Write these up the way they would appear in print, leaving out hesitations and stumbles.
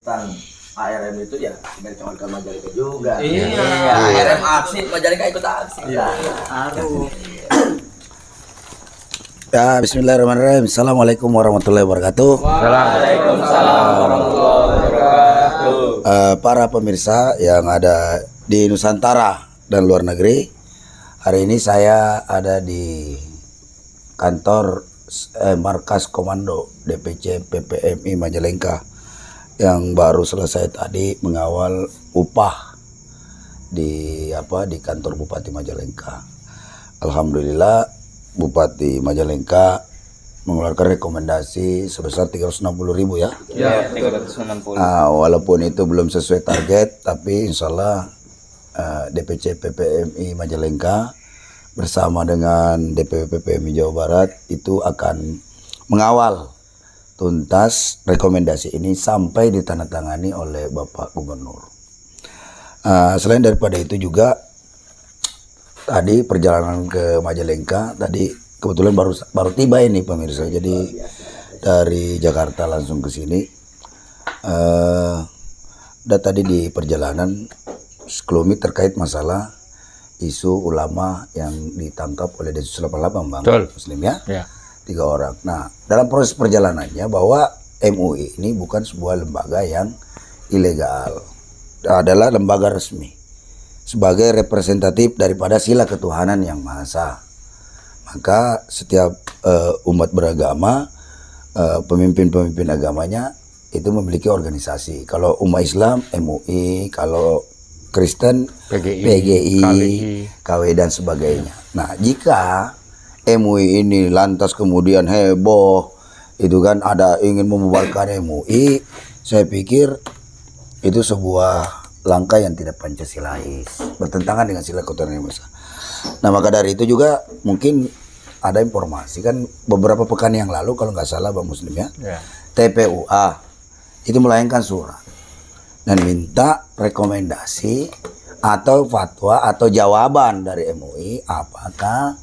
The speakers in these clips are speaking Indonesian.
tentang ARM itu ya tidak cuma ke Majalengka juga. Iya. ARM aksi, Majalengka ikut aksi. Iya. Aduh. Ya, bismillahirrahmanirrahim. Assalamualaikum warahmatullahi wabarakatuh. Waalaikumsalam warahmatullahi wabarakatuh. Para pemirsa yang ada di Nusantara dan luar negeri, hari ini saya ada di kantor Markas Komando DPC PPMI Majalengka yang baru selesai tadi mengawal upah di kantor Bupati Majalengka. Alhamdulillah Bupati Majalengka mengeluarkan rekomendasi sebesar 360.000 ya. Ya, 360. Walaupun itu belum sesuai target, tapi insya Allah DPC PPMI Majalengka bersama dengan DPW PPMI Jawa Barat itu akan mengawal tuntas rekomendasi ini sampai ditandatangani oleh Bapak Gubernur. Selain daripada itu juga tadi perjalanan ke Majalengka tadi kebetulan baru tiba ini pemirsa. Jadi dari Jakarta langsung ke sini. Udah tadi di perjalanan sekelumit terkait masalah isu ulama yang ditangkap oleh Densus 88 Bang. Betul. Muslim ya. Ya. 3 orang. Nah, dalam proses perjalanannya bahwa MUI ini bukan sebuah lembaga yang ilegal. Adalah lembaga resmi sebagai representatif daripada sila ketuhanan yang Maha Esa. Maka setiap umat beragama, pemimpin-pemimpin agamanya itu memiliki organisasi. Kalau umat Islam MUI, kalau Kristen PGI, KW dan sebagainya. Nah, jika MUI ini lantas kemudian heboh, itu kan ada ingin membubarkan MUI, saya pikir itu sebuah langkah yang tidak Pancasilais, bertentangan dengan sila ketuhanan yang Maha Esa. Nah, maka dari itu juga mungkin ada informasi kan beberapa pekan yang lalu kalau nggak salah Bang Muslim ya, TPUA itu melayangkan surat dan minta rekomendasi atau fatwa atau jawaban dari MUI apakah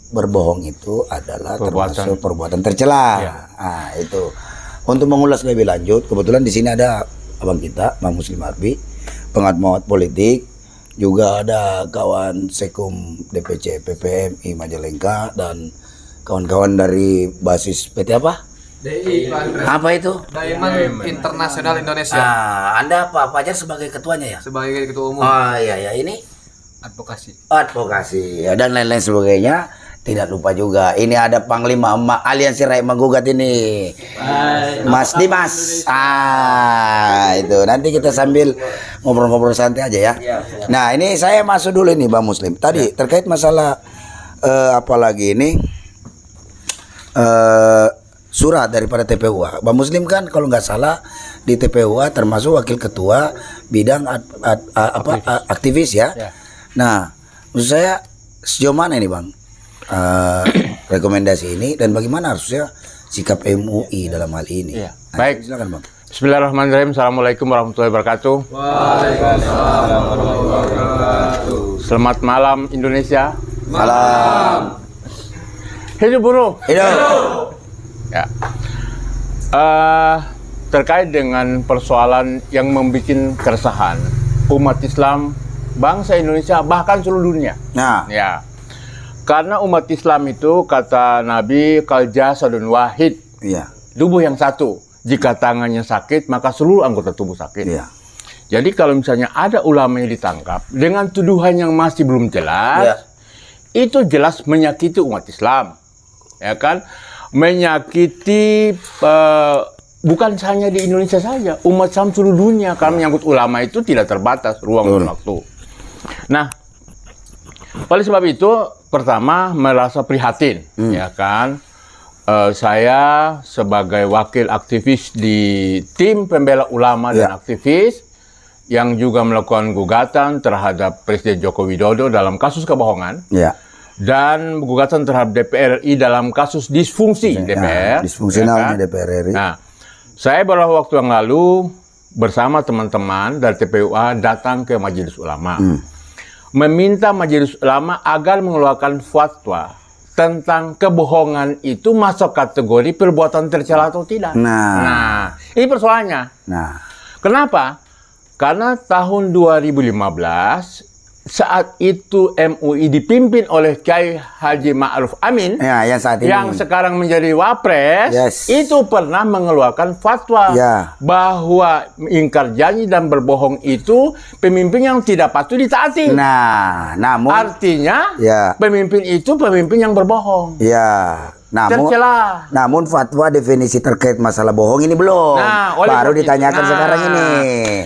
berbohong itu adalah termasuk perbuatan tercela. Ya. Nah, itu untuk mengulas lebih lanjut, kebetulan di sini ada abang kita, Bang Muslim Arbi, pengamat politik, juga ada kawan Sekum DPC PPMI Majalengka dan kawan-kawan dari basis PT apa? DI Apa itu? Diamond Internasional Indonesia. Anda apa aja sebagai ketuanya ya? Sebagai ketua umum. Oh iya ini advokasi ya, dan lain-lain sebagainya. Tidak lupa juga ini ada Panglima Aliansi Rakyat Menggugat ini, Mas Dimas. Itu nanti kita sambil ngobrol-ngobrol santai aja ya. Nah, ini saya masuk dulu ini Bang Muslim. Tadi terkait masalah apalagi ini surat daripada TPUA. Bang Muslim kan kalau nggak salah di TPUA termasuk wakil ketua bidang aktivis ya. Nah, maksud saya sejauh mana ini Bang rekomendasi ini dan bagaimana harusnya sikap MUI dalam hal ini? Ya. Nah, baik. Silakan Bang. Bismillahirrahmanirrahim. Assalamualaikum warahmatullahi wabarakatuh. Waalaikumsalam warahmatullahi wabarakatuh. Selamat malam Indonesia. Malam. Hidup buruh. Hidup. Ya. Terkait dengan persoalan yang membuat keresahan umat Islam, bangsa Indonesia, bahkan seluruh dunia. Nah, Ya. Karena umat Islam itu kata Nabi kal jasadun wahid, iya. tubuh yang satu. Jika tangannya sakit, maka seluruh anggota tubuh sakit. Iya. Jadi kalau misalnya ada ulama yang ditangkap dengan tuduhan yang masih belum jelas, itu jelas menyakiti umat Islam, ya kan? Menyakiti bukan hanya di Indonesia saja, umat Islam seluruh dunia. Karena menyangkut ulama itu tidak terbatas ruang dan waktu. Nah, oleh sebab itu, pertama merasa prihatin, ya kan? Saya sebagai wakil aktivis di tim pembela ulama dan aktivis yang juga melakukan gugatan terhadap Presiden Joko Widodo dalam kasus kebohongan, dan gugatan terhadap DPR RI dalam kasus disfungsi DPR, disfungsionalnya ya kan? DPR RI. Nah, saya beberapa waktu yang lalu bersama teman-teman dari TPUA datang ke Majelis Ulama. Meminta Majelis Ulama agar mengeluarkan fatwa tentang kebohongan itu masuk kategori perbuatan tercela atau tidak. Nah, ini persoalannya. nah, Kenapa? Karena tahun 2015 saat itu MUI dipimpin oleh Kiai Haji Ma'ruf Amin, Ya, yang saat ini. yang sekarang menjadi wapres, Yes. itu pernah mengeluarkan fatwa Ya. bahwa ingkar janji dan berbohong itu pemimpin yang tidak patut ditaati. Nah, namun Artinya, Ya. pemimpin itu pemimpin yang berbohong. ya, Tercela. namun fatwa definisi terkait masalah bohong ini belum. Nah, oleh Baru sebab itu- ditanyakan nah, sekarang ini.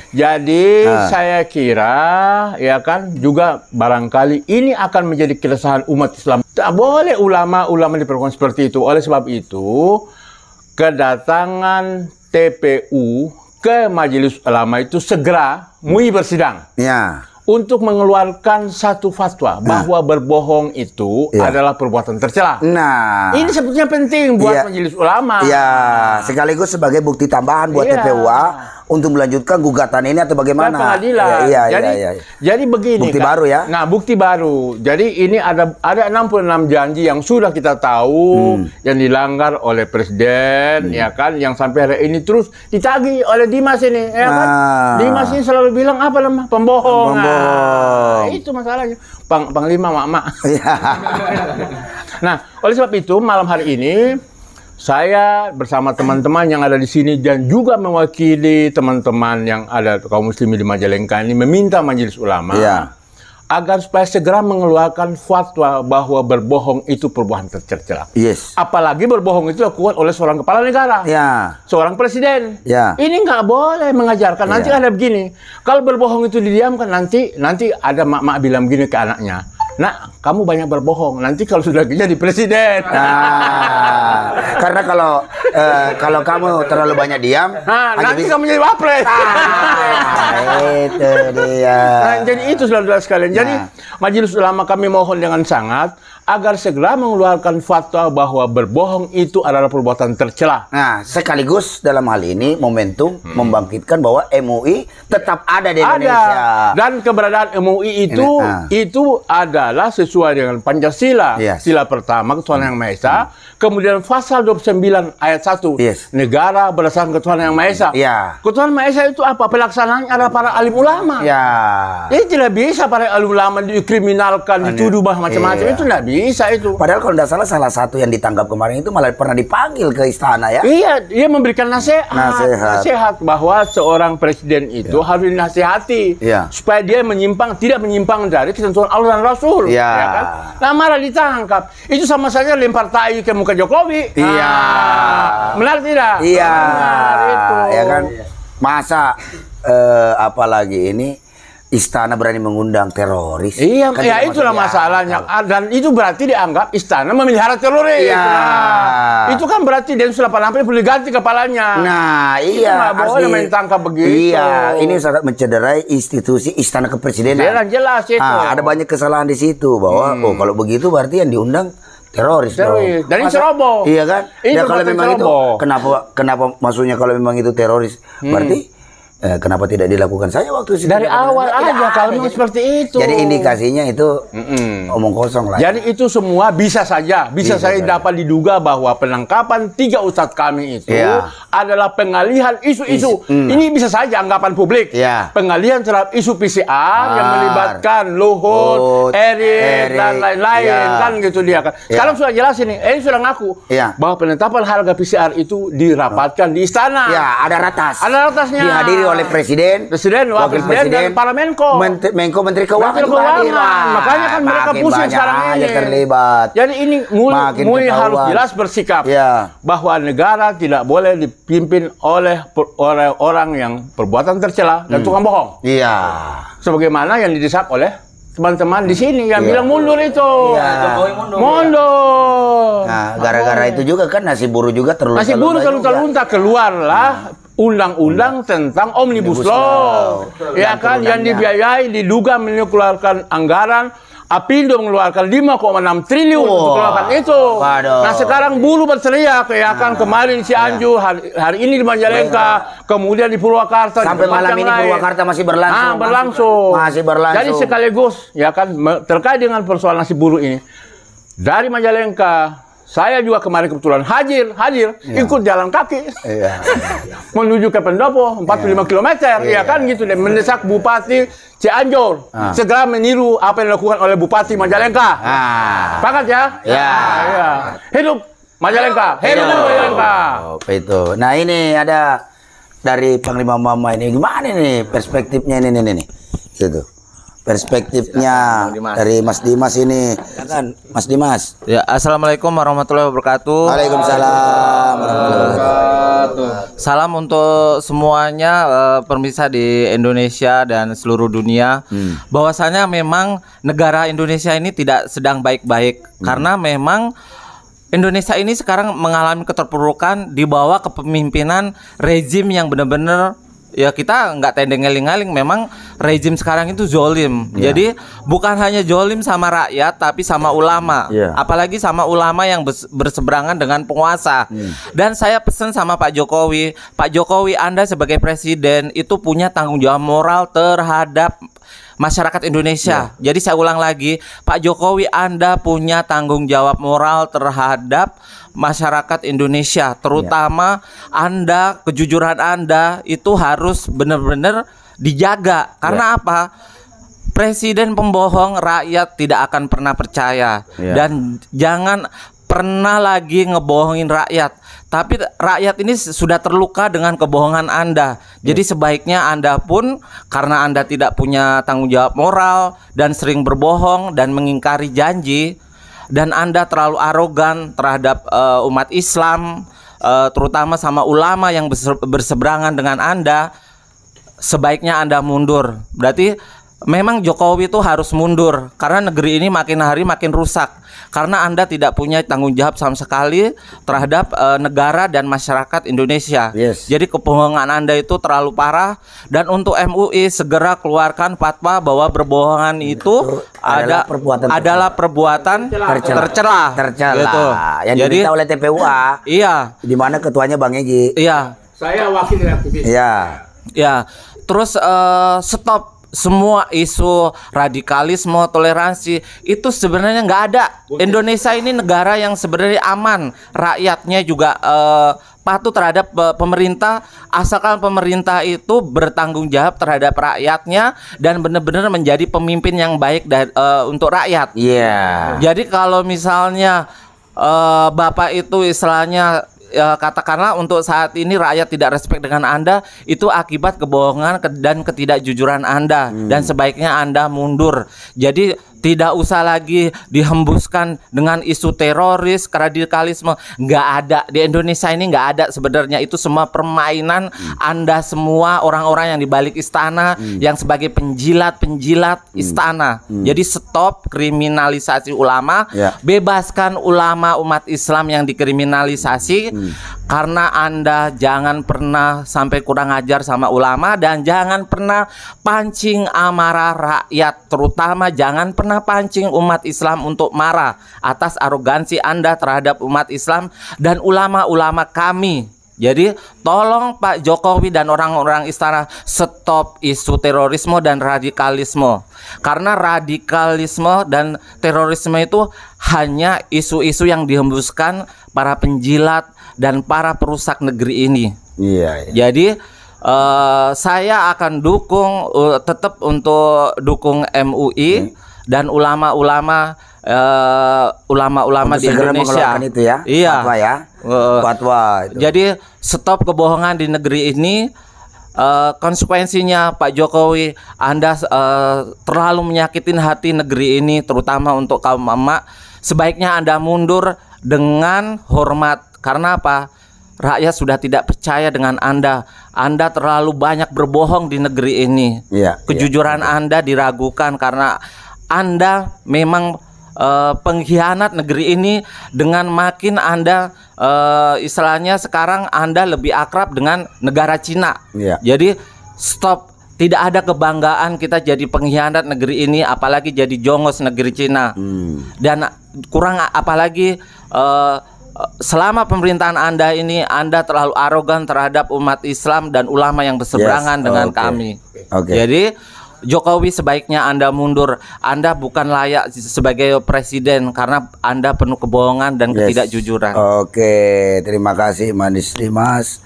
Jadi saya kira ya kan juga barangkali ini akan menjadi keresahan umat Islam. Tak boleh ulama-ulama diperlakukan seperti itu. Oleh sebab itu kedatangan TPU ke Majelis Ulama itu segera MUI bersidang Ya. untuk mengeluarkan satu fatwa bahwa berbohong itu Ya. adalah perbuatan tercela. Nah, Ini sebetulnya penting buat Iya. Majelis Ulama. ya, sekaligus sebagai bukti tambahan buat Iya. TPUA untuk melanjutkan gugatan ini atau Ke bagaimana? pengadilan. Iya, jadi, iya. jadi begini. Bukti kan. baru ya? Nah, bukti baru. Jadi ini ada 66 janji yang sudah kita tahu yang dilanggar oleh presiden, ya kan, yang sampai hari ini terus ditagih oleh Dimas ini, ya kan? Ah. Dimas ini selalu bilang apa namanya? Pembohong. Pembohong. Nah, itu masalahnya. Panglima mak-mak. Iya. Nah, oleh sebab itu malam hari ini saya bersama teman-teman yang ada di sini dan juga mewakili teman-teman yang ada kaum muslimin di Majalengka ini meminta Majelis Ulama Iya. agar supaya segera mengeluarkan fatwa bahwa berbohong itu perbuatan tercela. Yes. Apalagi berbohong itu dilakukan oleh seorang kepala negara. Ya. Seorang presiden. Ya. Ini nggak boleh mengajarkan. Nanti Ya. ada begini. Kalau berbohong itu didiamkan, nanti ada mak-mak bilang begini ke anaknya. Nak, kamu banyak berbohong. Nanti kalau sudah jadi presiden. Nah, karena kalau kamu terlalu banyak diam, Nah, hanya nanti bisa- kamu jadi wapres. itu dia. Nah, jadi itu saudara-saudara sekalian. Jadi Nah. Majelis Ulama kami mohon dengan sangat agar segera mengeluarkan fatwa bahwa berbohong itu adalah perbuatan tercela. Nah, sekaligus dalam hal ini momentum membangkitkan bahwa MUI tetap ada di Indonesia. Ada. Dan keberadaan MUI itu adalah sesuai dengan Pancasila. Yes. Sila pertama ketuhanan yang Maha Esa. Kemudian pasal 29 ayat 1. Yes. Negara berdasarkan ketuhanan yang Maha Esa. Ya. Ketuhanan Maha Esa itu apa? Pelaksanaannya adalah para alim ulama. Ya. Jadi tidak bisa para alim ulama dikriminalkan, dituduh macam-macam. Iya. Itu tidak bisa itu. Padahal kalau tidak salah satu yang ditangkap kemarin itu malah pernah dipanggil ke istana ya. Iya, dia memberikan nasihat. Nasihat. Bahwa seorang presiden itu harus dinasihati Iya. supaya dia tidak menyimpang dari ketentuan Allah dan Rasul. Iya. Ya kan? Nah, malah ditangkap. Itu sama saja lempar tai ke muka Jokowi. Iya. Benar tidak? Iya. Benar, itu. Ya kan? Masa apalagi ini istana berani mengundang teroris. Iya, Kan ya tidak itulah masuk di masalahnya. akal. Dan itu berarti dianggap istana memelihara teroris. Iya. Nah, itu kan berarti Densus 88 perlu diganti kepalanya. Nah, Itu iya. nggak boleh main tangkap begitu. Iya, ini sangat mencederai institusi istana kepresidenan. Jelas itu. Ada banyak kesalahan di situ bahwa kalau begitu berarti yang diundang teroris Teroris. dong. Dan ini Masa- ceroboh. Iya kan? Ini Ya kalau perbuatan memang itu ceroboh. kenapa maksudnya kalau memang itu teroris berarti kenapa tidak dilakukan saja waktu Dari awal Tidak aja kalau ada. memang seperti itu. Jadi indikasinya itu omong kosong lah. Jadi itu semua bisa saja dapat diduga bahwa penangkapan 3 ustadz kami itu Iya. adalah pengalihan isu-isu. Ini bisa saja anggapan publik. Iya. Pengalihan terhadap isu PCR yang melibatkan Luhut, Erik, dan lain-lain. Iya. Kan gitu dia kan. Sekarang sudah jelas ini sudah ngaku Iya. bahwa penetapan harga PCR itu dirapatkan di istana. Ya, ada ratas. Ada ratasnya. Dihadiri oleh presiden, Wakil presiden, dan para Menko. Menko Menteri Keuangan. Menteri juga hadir. Keuangan. Makanya kan mereka Makin pusing banyak sekarang aja ini. terlibat. Jadi ini Makin MUI harus ketahuan. jelas bersikap Ya. bahwa negara tidak boleh dipimpin oleh orang yang perbuatan tercela dan tukang bohong. Iya. Sebagaimana yang didesak oleh teman-teman di sini yang Iya. bilang mundur itu. Iya. Jokowi mundur. Mundur. Nah, gara-gara itu juga kan nasi buruh juga terlunta. Masih buruh terlunta keluarlah undang-undang tentang Omnibus Law. Ya kan, yang dibiayai diduga mengeluarkan anggaran Apindo mengeluarkan 5,6 triliun untuk mengeluarkan itu. Waduh. Nah sekarang buruh berteriak ya kan, kemarin Cianjur, hari ini di Majalengka, kemudian di Purwakarta. Sampai di tempat malam yang ini lain. Purwakarta masih berlangsung. Berlangsung. Masih berlangsung. Jadi sekaligus ya kan terkait dengan persoalan nasi buruh ini, dari Majalengka Saya juga kemarin kebetulan hadir, ikut jalan kaki Iya. menuju ke Pendopo 45 km, ya kan gitu, dan mendesak Bupati Cianjur segera meniru apa yang dilakukan oleh Bupati Majalengka. Sepakat ya? Ya. Iya. Hidup Majalengka, hidup Majalengka. Oh, itu. Nah ini ada dari Panglima Mama ini gimana nih perspektifnya ini nih. Gitu. Perspektifnya dari Mas Dimas ini, ya kan Mas Dimas. Ya, assalamualaikum warahmatullahi wabarakatuh. Waalaikumsalam warahmatullahi wabarakatuh. Salam untuk semuanya pemirsa di Indonesia dan seluruh dunia. Bahwasanya memang negara Indonesia ini tidak sedang baik-baik karena memang Indonesia ini sekarang mengalami keterpurukan di bawah kepemimpinan rezim yang benar-benar ya kita nggak tendeng ngeling-ngeling, memang rezim sekarang itu zolim. Jadi bukan hanya zolim sama rakyat tapi sama ulama. Apalagi sama ulama yang berseberangan dengan penguasa. Dan saya pesan sama Pak Jokowi, Pak Jokowi, Anda sebagai presiden itu punya tanggung jawab moral terhadap masyarakat Indonesia. Jadi saya ulang lagi, Pak Jokowi, Anda punya tanggung jawab moral terhadap masyarakat Indonesia, terutama Anda, kejujuran Anda itu harus benar-benar dijaga. Karena apa? Presiden pembohong, rakyat tidak akan pernah percaya. Dan jangan pernah lagi ngebohongin rakyat. Tapi rakyat ini sudah terluka dengan kebohongan Anda. Jadi sebaiknya Anda pun, karena Anda tidak punya tanggung jawab moral dan sering berbohong dan mengingkari janji, dan Anda terlalu arogan terhadap umat Islam, terutama sama ulama yang berseberangan dengan Anda, sebaiknya Anda mundur. Berarti memang Jokowi itu harus mundur karena negeri ini makin hari makin rusak. Karena Anda tidak punya tanggung jawab sama sekali terhadap negara dan masyarakat Indonesia. Jadi kebohongan Anda itu terlalu parah. Dan untuk MUI segera keluarkan fatwa bahwa berbohongan itu adalah perbuatan tercela. Gitu. Yang diminta oleh TPUA. Iya. Di mana ketuanya Bang Egy. Iya. Saya wakil dari aktivis. Iya. Ya. Terus stop semua isu radikalisme, toleransi itu sebenarnya nggak ada. Indonesia ini negara yang sebenarnya aman, rakyatnya juga patuh terhadap pemerintah, asalkan pemerintah itu bertanggung jawab terhadap rakyatnya dan benar-benar menjadi pemimpin yang baik untuk rakyat. Jadi kalau misalnya Bapak itu istilahnya katakanlah untuk saat ini rakyat tidak respect dengan Anda, itu akibat kebohongan dan ketidakjujuran Anda, dan sebaiknya Anda mundur. Jadi tidak usah lagi dihembuskan dengan isu teroris, radikalisme. Nggak ada di Indonesia ini, nggak ada sebenarnya. Itu semua permainan Anda semua, orang-orang yang di balik istana, yang sebagai penjilat istana. Jadi stop kriminalisasi ulama, bebaskan ulama umat Islam yang dikriminalisasi. Karena Anda jangan pernah sampai kurang ajar sama ulama, dan jangan pernah pancing amarah rakyat, terutama jangan pernah pancing umat Islam untuk marah atas arogansi Anda terhadap umat Islam dan ulama-ulama kami. Jadi tolong Pak Jokowi dan orang-orang istana stop isu terorisme dan radikalisme. Karena radikalisme dan terorisme itu hanya isu-isu yang dihembuskan para penjilat dan para perusak negeri ini. Jadi saya akan dukung, tetap untuk dukung MUI dan ulama-ulama di Indonesia. Itu ya. Fatwa ya. Fatwa itu. Jadi stop kebohongan di negeri ini. Konsekuensinya Pak Jokowi, Anda terlalu menyakitin hati negeri ini, terutama untuk kaum emak. Sebaiknya Anda mundur dengan hormat. Karena apa? Rakyat sudah tidak percaya dengan Anda. Anda terlalu banyak berbohong di negeri ini. Kejujuran Anda diragukan karena Anda memang pengkhianat negeri ini. Dengan makin Anda istilahnya sekarang Anda lebih akrab dengan negara Cina. Jadi stop. Tidak ada kebanggaan kita jadi pengkhianat negeri ini, apalagi jadi jongos negeri Cina. Dan kurang apalagi selama pemerintahan Anda ini, Anda terlalu arogan terhadap umat Islam dan ulama yang berseberangan dengan kami. Jadi Jokowi sebaiknya Anda mundur. Anda bukan layak sebagai presiden karena Anda penuh kebohongan dan ketidakjujuran. Oke, terima kasih Mas Dimas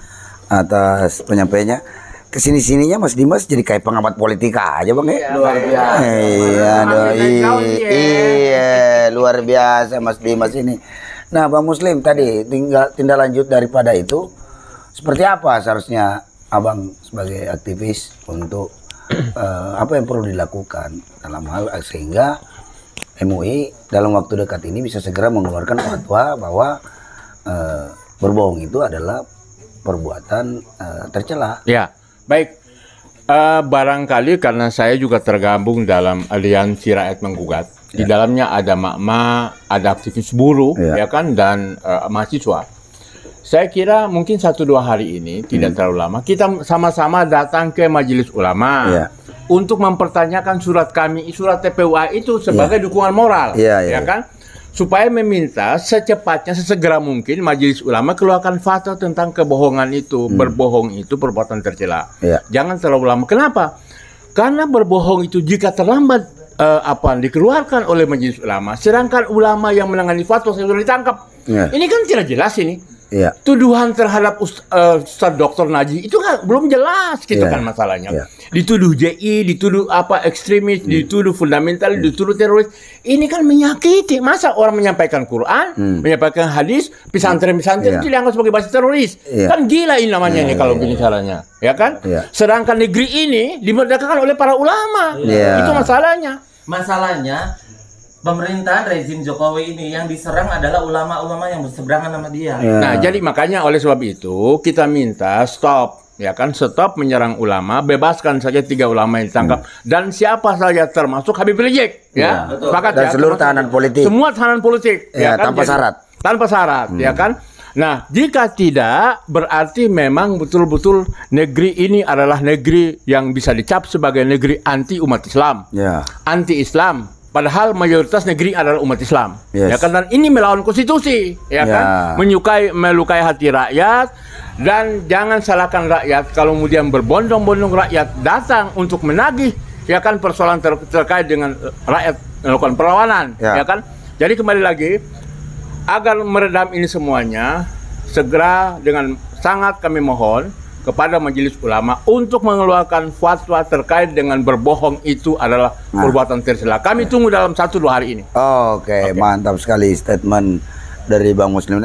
atas penyampaiannya. Kesini-sininya Mas Dimas jadi kayak pengamat politika aja Bang ya. Luar biasa. Iya, luar biasa Mas Dimas ini. Nah, Bang Muslim tadi tindak lanjut daripada itu seperti apa seharusnya Abang sebagai aktivis untuk apa yang perlu dilakukan dalam hal sehingga MUI dalam waktu dekat ini bisa segera mengeluarkan fatwa bahwa berbohong itu adalah perbuatan tercela. Ya. Baik, barangkali karena saya juga tergabung dalam aliansi rakyat menggugat. Di dalamnya ada Makma, ada aktivis buruh, ya kan, dan mahasiswa. Saya kira mungkin 1-2 hari ini tidak terlalu lama kita sama-sama datang ke Majelis Ulama untuk mempertanyakan surat kami, surat TPUA itu sebagai dukungan moral, ya kan? Supaya meminta secepatnya, sesegera mungkin Majelis Ulama keluarkan fatwa tentang kebohongan itu. Berbohong itu perbuatan tercela. Jangan terlalu lama. Kenapa? Karena berbohong itu jika terlambat dikeluarkan oleh Majelis Ulama, sedangkan ulama yang menangani fatwa sudah ditangkap. Ini kan tidak jelas ini. Tuduhan terhadap Ustaz Dr. Naji itu kan belum jelas gitu kan masalahnya. Dituduh JI, dituduh ekstremis, dituduh fundamental, dituduh teroris. Ini kan menyakiti. Masa orang menyampaikan Quran, menyampaikan hadis, pesantren-pesantren itu dianggap sebagai basis teroris. Kan gila ini namanya ini kalau begini caranya, ya kan? Sedangkan negeri ini dimerdekakan oleh para ulama. Itu masalahnya. Masalahnya pemerintahan rezim Jokowi ini yang diserang adalah ulama-ulama yang berseberangan sama dia. Nah, jadi makanya oleh sebab itu kita minta stop, ya kan, stop menyerang ulama, bebaskan saja 3 ulama yang ditangkap dan siapa saja termasuk Habib Rizik, ya. Sepakat dan seluruh tahanan politik. Semua tahanan politik, ya kan? Tanpa syarat. Tanpa syarat, ya kan? Nah, jika tidak, berarti memang betul-betul negeri ini adalah negeri yang bisa dicap sebagai negeri anti umat Islam, anti Islam. Padahal mayoritas negeri adalah umat Islam, ya kan? Dan ini melawan konstitusi, ya kan? Melukai hati rakyat, dan jangan salahkan rakyat kalau kemudian berbondong-bondong rakyat datang untuk menagih, ya kan, persoalan terkait dengan rakyat melakukan perlawanan, ya kan? Jadi kembali lagi, agar meredam ini semuanya, segera dengan sangat kami mohon kepada Majelis Ulama untuk mengeluarkan fatwa terkait dengan berbohong itu adalah perbuatan tercela. Kami tunggu dalam 1-2 hari ini. Oke, mantap sekali statement dari Bang Muslim.